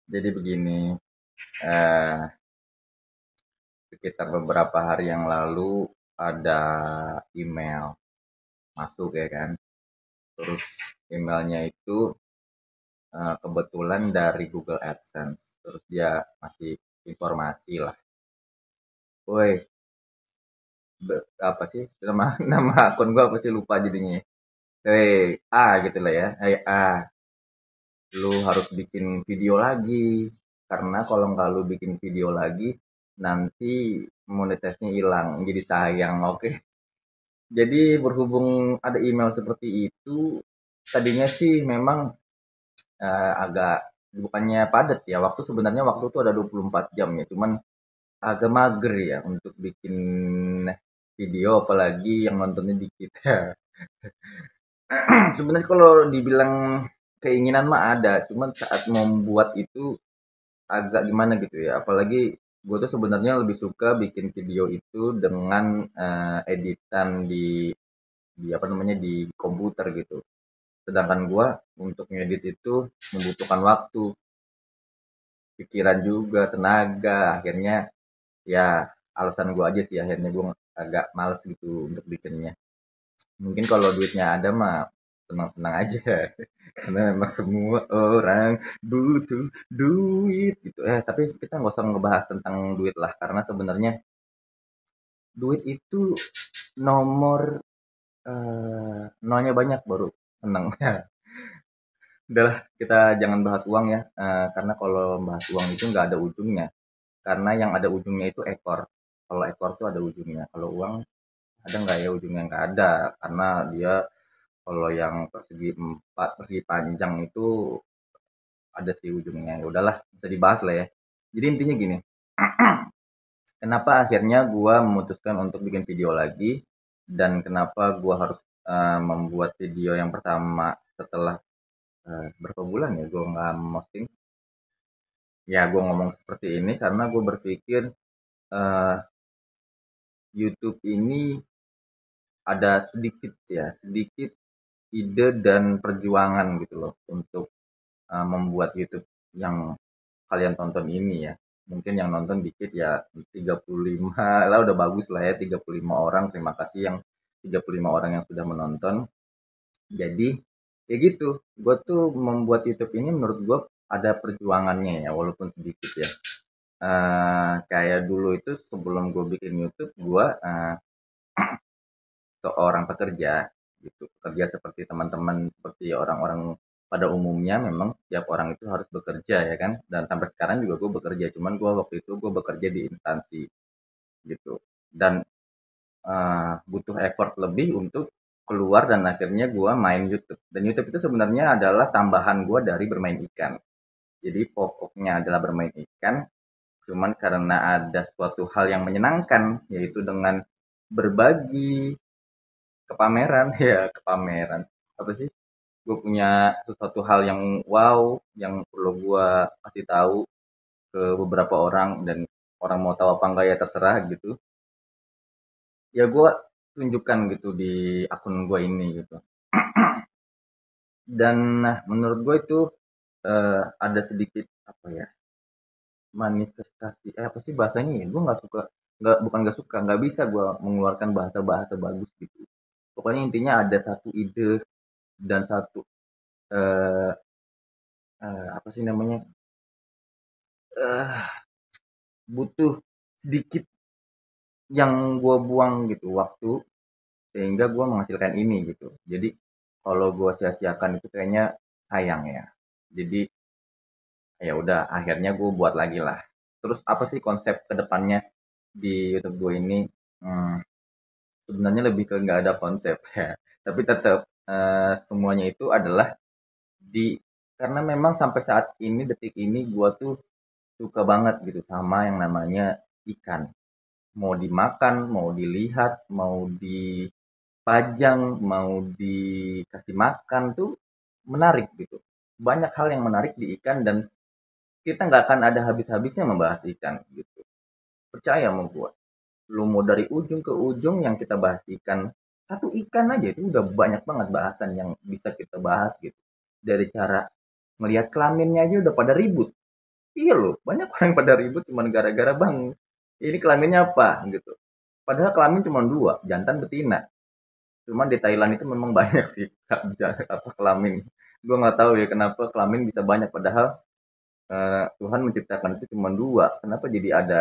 Jadi begini, eh, sekitar beberapa hari yang lalu ada email masuk ya kan. Terus emailnya itu kebetulan dari Google AdSense. Terus dia masih informasi lah. Woi, apa sih nama nama akun gua apa sih lupa jadinya. Hei, A gitu lah ya. Hei A, lu harus bikin video lagi. Karena kalau nggak lu bikin video lagi, nanti monetasnya hilang. Jadi sayang, oke. Jadi berhubung ada email seperti itu, tadinya sih memang agak bukannya padat ya, waktu sebenarnya waktu itu ada 24 jam ya, cuman agak mager ya untuk bikin video apalagi yang nontonnya dikit. Sebenarnya kalau dibilang keinginan mah ada, cuman saat membuat itu agak gimana gitu ya. Apalagi gue tuh sebenarnya lebih suka bikin video itu dengan editan di apa namanya di komputer gitu. Sedangkan gua untuk ngedit itu membutuhkan waktu, pikiran juga, tenaga. Akhirnya ya alasan gua aja sih akhirnya gua agak males gitu untuk bikinnya. Mungkin kalau duitnya ada mah senang-senang aja. Karena memang semua orang butuh duit gitu. Tapi kita nggak usah ngebahas tentang duit lah karena sebenarnya duit itu nomor nolnya banyak baru seneng. Udahlah, kita jangan bahas uang ya, karena kalau bahas uang itu nggak ada ujungnya. Karena yang ada ujungnya itu ekor. Kalau ekor tuh ada ujungnya. Kalau uang ada nggak ya ujungnya? Nggak ada. Karena dia kalau yang persegi empat, persegi panjang itu ada sih ujungnya. Ya udahlah, bisa dibahas lah ya. Jadi intinya gini, kenapa akhirnya gua memutuskan untuk bikin video lagi dan kenapa gua harus membuat video yang pertama setelah berapa bulan ya gua nggak posting. Ya, gue ngomong seperti ini karena gue berpikir eh, YouTube ini ada sedikit ide dan perjuangan gitu loh untuk membuat YouTube yang kalian tonton ini ya. Mungkin yang nonton dikit ya 35 lah udah bagus lah ya 35 orang. Terima kasih yang 35 orang yang sudah menonton. Jadi ya gitu, gue tuh membuat YouTube ini menurut gue ada perjuangannya ya walaupun sedikit ya. Kayak dulu itu sebelum gue bikin YouTube, gue seorang pekerja gitu. Pekerja seperti teman-teman, seperti orang-orang pada umumnya memang setiap orang itu harus bekerja ya kan. Dan sampai sekarang juga gue bekerja, cuman gue waktu itu gue bekerja di instansi gitu. Dan butuh effort lebih untuk keluar dan akhirnya gue main YouTube. Dan YouTube itu sebenarnya adalah tambahan gue dari bermain ikan. Jadi pokoknya adalah bermain ikan, cuman karena ada suatu hal yang menyenangkan, yaitu dengan berbagi ke pameran, ya ke pameran. Apa sih? Gue punya sesuatu hal yang wow, yang perlu gue kasih tahu ke beberapa orang dan orang mau tahu apa enggak ya terserah gitu. Ya gue tunjukkan gitu di akun gue ini gitu. Dan nah, menurut gue itu ada sedikit apa ya manifestasi apa sih bahasanya ya gue nggak suka nggak bukan nggak suka nggak bisa gue mengeluarkan bahasa-bahasa bagus gitu pokoknya intinya ada satu ide dan satu eh, apa sih namanya eh butuh sedikit yang gue buang gitu waktu sehingga gue menghasilkan ini gitu jadi kalau gue sia-siakan itu kayaknya sayang ya jadi ya udah akhirnya gue buat lagi lah terus apa sih konsep kedepannya di YouTube gue ini. Hmm, sebenarnya lebih ke nggak ada konsep ya tapi tetap semuanya itu adalah di karena memang sampai saat ini detik ini gue tuh suka banget gitu sama yang namanya ikan mau dimakan mau dilihat mau dipajang mau dikasih makan tuh menarik gitu banyak hal yang menarik di ikan dan kita nggak akan ada habis-habisnya membahas ikan gitu percaya sama gue lu mau dari ujung ke ujung yang kita bahas ikan satu ikan aja itu udah banyak banget bahasan yang bisa kita bahas gitu dari cara melihat kelaminnya aja udah pada ribut Iya loh, banyak orang yang pada ribut cuman gara-gara, "Bang, ini kelaminnya apa?" Gitu. Padahal kelamin cuma 2, jantan betina. Cuman di Thailand itu memang banyak sih apa kelamin. Gue nggak tahu ya kenapa kelamin bisa banyak padahal Tuhan menciptakan itu cuma 2. Kenapa jadi ada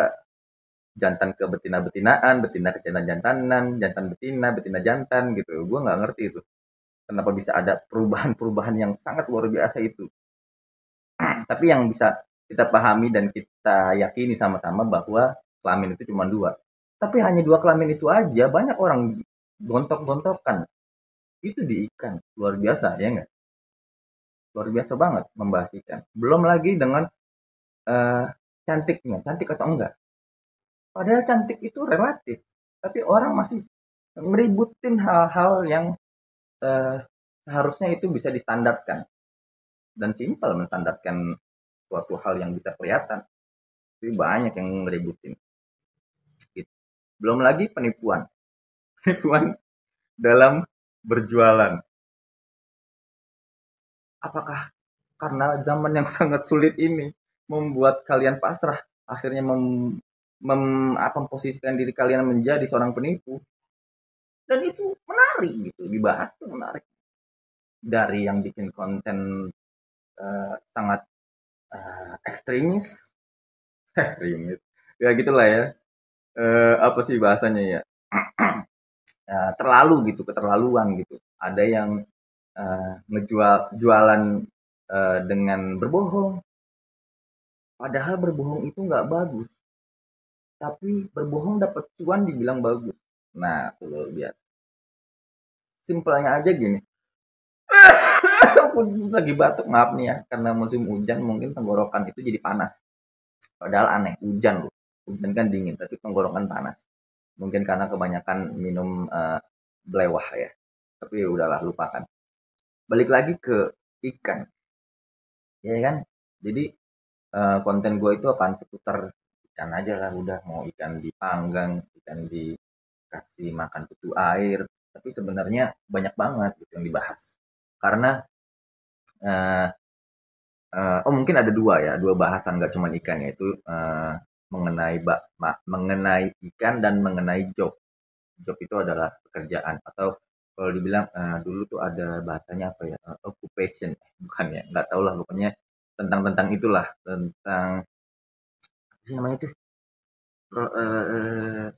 jantan ke betina-betinaan, betina ke jantan-jantanan, jantan betina, betina jantan gitu. Gue nggak ngerti itu. Kenapa bisa ada perubahan-perubahan yang sangat luar biasa itu. Tapi yang bisa kita pahami dan kita yakini sama-sama bahwa kelamin itu cuma 2. Tapi hanya 2 kelamin itu aja banyak orang gontok-gontokan. Itu di ikan. Luar biasa ya nggak? Luar biasa banget membahas ikan. Belum lagi dengan eh, cantiknya, cantik atau enggak. Padahal cantik itu relatif. Tapi orang masih meributin hal-hal yang eh, seharusnya itu bisa distandarkan. Dan simpel menstandarkan suatu hal yang bisa kelihatan. Tapi banyak yang ngeributin. Gitu. Belum lagi penipuan. Penipuan dalam berjualan. Apakah karena zaman yang sangat sulit ini membuat kalian pasrah, akhirnya memposisikan diri kalian menjadi seorang penipu? Dan itu menarik gitu, dibahas tuh menarik. Dari yang bikin konten sangat ekstremis, ekstremis, ya gitulah ya. Apa sih bahasanya ya? Terlalu gitu, keterlaluan gitu. Ada yang ngejual jualan dengan berbohong. Padahal berbohong itu nggak bagus. Tapi berbohong dapat cuan dibilang bagus. Nah, itu luar biasa. Simpelnya aja gini. Aku lagi batuk, maaf nih ya. Karena musim hujan mungkin tenggorokan itu jadi panas. Padahal aneh, hujan loh. Hujan kan dingin, tapi tenggorokan panas. Mungkin karena kebanyakan minum belewah ya. Tapi udahlah, lupakan. Balik lagi ke ikan. Ya kan? Jadi konten gue itu akan seputar ikan aja lah, udah mau ikan dipanggang, ikan dikasih makan kutu air, tapi sebenarnya banyak banget gitu yang dibahas karena eh, oh mungkin ada dua ya, dua bahasan nggak cuma ikan, yaitu mengenai mengenai ikan dan mengenai job. Job itu adalah pekerjaan atau kalau dibilang dulu tuh ada bahasanya apa ya, occupation, bukan ya, nggak tahu lah pokoknya tentang itulah, tentang apa sih namanya tuh,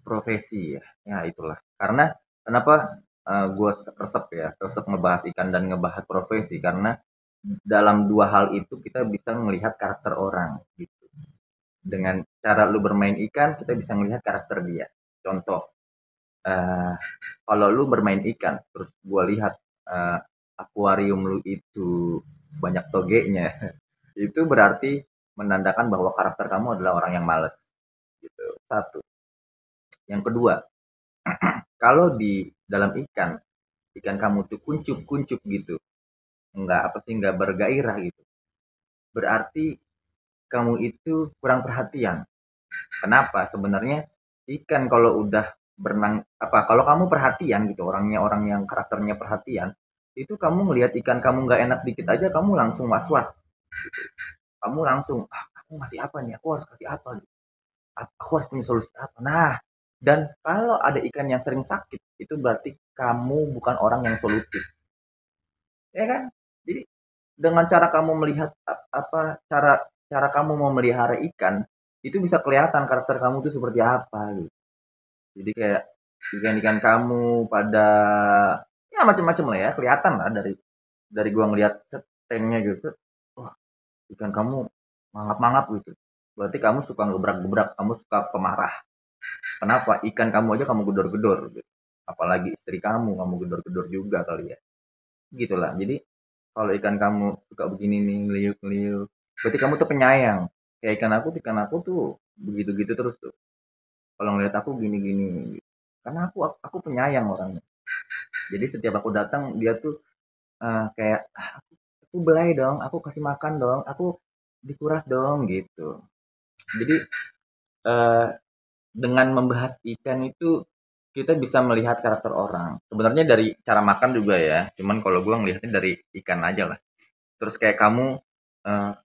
profesi ya, ya itulah. Karena kenapa gue resep ya, resep ngebahas ikan dan ngebahas profesi, karena dalam dua hal itu kita bisa melihat karakter orang gitu. Dengan cara lu bermain ikan, kita bisa melihat karakter dia. Contoh, eh, kalau lu bermain ikan, terus gue lihat eh, akuarium lu itu banyak togenya, itu berarti menandakan bahwa karakter kamu adalah orang yang males. Gitu. Satu. Yang kedua, kalau di dalam ikan, ikan kamu tuh kuncup-kuncup gitu, nggak apa sih, nggak bergairah gitu, berarti kamu itu kurang perhatian. Kenapa? Sebenarnya ikan kalau udah berenang, apa, kalau kamu perhatian gitu, orangnya orang yang karakternya perhatian, itu kamu ngelihat ikan kamu nggak enak dikit aja kamu langsung was-was. Kamu langsung, aku ngasih apa nih, aku harus kasih apa gitu, aku harus punya solusi apa. Nah, dan kalau ada ikan yang sering sakit, itu berarti kamu bukan orang yang solutif, ya kan? Jadi dengan cara kamu melihat apa, cara cara kamu memelihara ikan, itu bisa kelihatan karakter kamu tuh seperti apa gitu. Jadi kayak ikan-ikan kamu pada ya macam-macam lah ya, kelihatan lah dari gua ngelihat tanknya gitu. Wah, ikan kamu mangap-mangap gitu. Berarti kamu suka gebrak-gebrak, kamu suka pemarah. Kenapa? Ikan kamu aja kamu gedor-gedor gitu. Apalagi istri kamu gedor-gedor juga kali ya. Gitulah. Jadi kalau ikan kamu suka begini nih, ngeliuk-ngeliuk, berarti kamu tuh penyayang. Kayak ikan aku tuh begitu-gitu terus tuh. Kalau ngeliat aku gini-gini, karena aku penyayang orangnya. Jadi setiap aku datang dia tuh kayak, aku belai dong, aku kasih makan dong, aku dikuras dong gitu. Jadi eh, dengan membahas ikan itu kita bisa melihat karakter orang. Sebenarnya dari cara makan juga ya. Cuman kalau gue ngelihatnya dari ikan aja lah. Terus kayak kamu,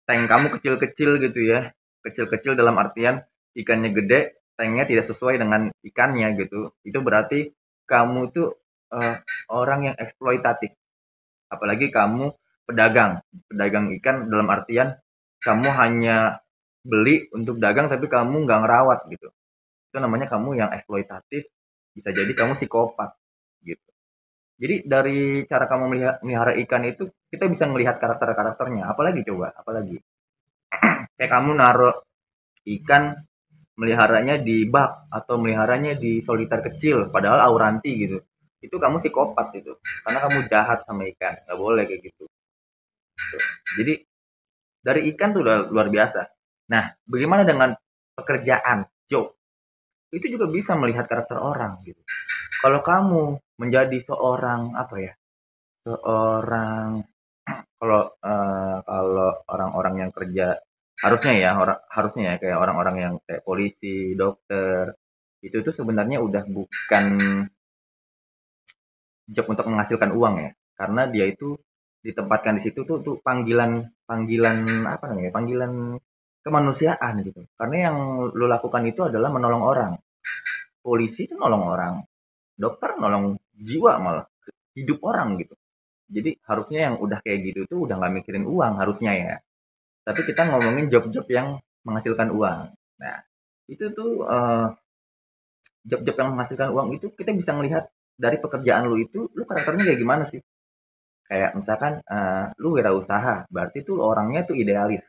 tank kamu kecil-kecil gitu ya. kecil-kecil dalam artian ikannya gede, tanknya tidak sesuai dengan ikannya gitu. Itu berarti kamu tuh orang yang eksploitatif. Apalagi kamu pedagang, pedagang ikan dalam artian kamu hanya beli untuk dagang tapi kamu nggak ngerawat gitu. Itu namanya kamu yang eksploitatif, bisa jadi kamu psikopat gitu. Jadi dari cara kamu melihara ikan itu kita bisa melihat karakter-karakternya. Apalagi coba, apalagi kayak kamu naruh ikan meliharanya di bak atau meliharanya di soliter kecil padahal auranti gitu. Itu kamu psikopat itu. Karena kamu jahat sama ikan. Nggak boleh kayak gitu. Jadi dari ikan tuh udah luar biasa. Nah, bagaimana dengan pekerjaan, job? Itu juga bisa melihat karakter orang gitu. Kalau kamu menjadi seorang apa ya? Seorang kalau orang-orang yang kerja harusnya ya kayak orang-orang yang kayak polisi, dokter, itu tuh sebenarnya udah bukan job untuk menghasilkan uang ya. Karena dia itu ditempatkan di situ tuh panggilan panggilan apa namanya? Panggilan kemanusiaan gitu. Karena yang lo lakukan itu adalah menolong orang. Polisi itu nolong orang, dokter nolong jiwa malah hidup orang gitu. Jadi harusnya yang udah kayak gitu tuh udah nggak mikirin uang harusnya ya. Tapi kita ngomongin job-job yang menghasilkan uang. Nah, itu tuh job-job yang menghasilkan uang itu kita bisa melihat dari pekerjaan lu itu, lu karakternya kayak gimana sih? Kayak misalkan lu wirausaha, berarti tuh orangnya tuh idealis.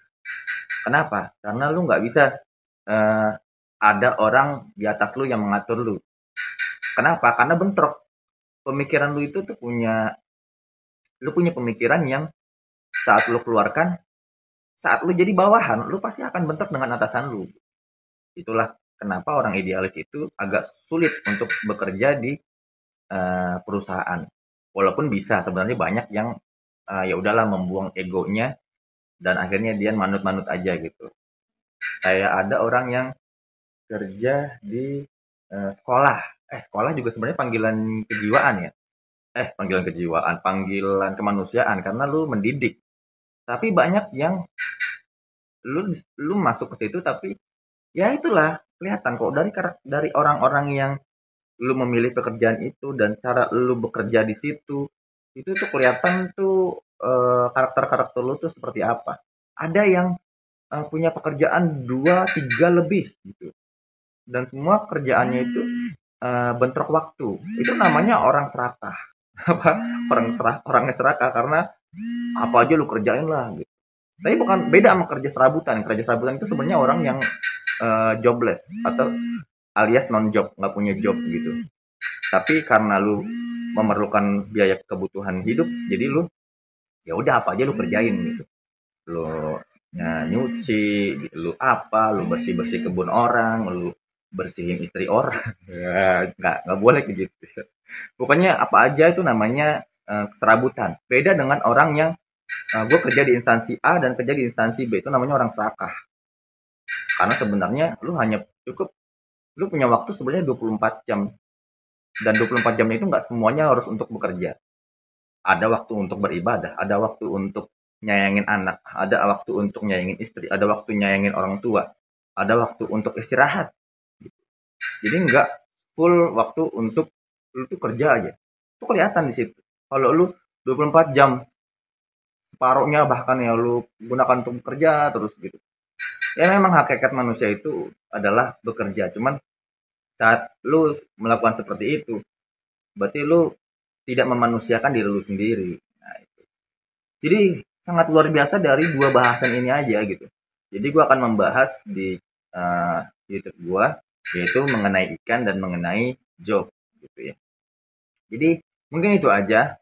Kenapa? Karena lu nggak bisa eh, ada orang di atas lu yang mengatur lu. Kenapa? Karena bentrok. Pemikiran lu itu tuh lu punya pemikiran yang saat lu keluarkan, saat lu jadi bawahan, lu pasti akan bentrok dengan atasan lu. Itulah kenapa orang idealis itu agak sulit untuk bekerja di perusahaan. Walaupun bisa sebenarnya banyak yang ya udahlah membuang egonya dan akhirnya dia manut-manut aja gitu. Kayak ada orang yang kerja di sekolah. Sekolah juga sebenarnya panggilan kejiwaan ya. Panggilan kejiwaan, panggilan kemanusiaan karena lu mendidik. Tapi banyak yang lu lu masuk ke situ tapi ya itulah kelihatan kok dari orang-orang yang lu memilih pekerjaan itu dan cara lu bekerja di situ itu tuh kelihatan tuh karakter-karakter lu tuh seperti apa. Ada yang punya pekerjaan 2 3 lebih gitu dan semua kerjaannya itu bentrok waktu. Itu namanya orang serakah. Apa? Orangnya serakah karena apa aja lu kerjain lah gitu. Tapi bukan beda sama kerja serabutan. Kerja serabutan itu sebenarnya orang yang jobless atau alias non job, nggak punya job gitu. Tapi karena lu memerlukan biaya kebutuhan hidup, jadi lu ya udah apa aja lu kerjain gitu. Lu nyuci, gitu. Lu bersih bersih kebun orang, lu bersihin istri orang, ya, nggak boleh kayak gitu. Pokoknya apa aja itu namanya serabutan. Beda dengan orang yang gue kerja di instansi A dan kerja di instansi B itu namanya orang serakah. Karena sebenarnya lu hanya cukup lu punya waktu sebenarnya 24 jam dan 24 jamnya itu nggak semuanya harus untuk bekerja. Ada waktu untuk beribadah, ada waktu untuk nyayangin anak, ada waktu untuk nyayangin istri, ada waktu nyayangin orang tua, ada waktu untuk istirahat. Jadi nggak full waktu untuk lu tuh kerja aja. Itu kelihatan di situ. Kalau lu 24 jam separuhnya bahkan ya lu gunakan untuk bekerja terus gitu. Ya memang hakikat manusia itu adalah bekerja. Cuman saat lu melakukan seperti itu, berarti lu tidak memanusiakan diri lu sendiri. Nah, itu. Jadi sangat luar biasa dari dua bahasan ini aja gitu. Jadi gua akan membahas di YouTube gua yaitu mengenai ikan dan mengenai job gitu ya. Jadi mungkin itu aja.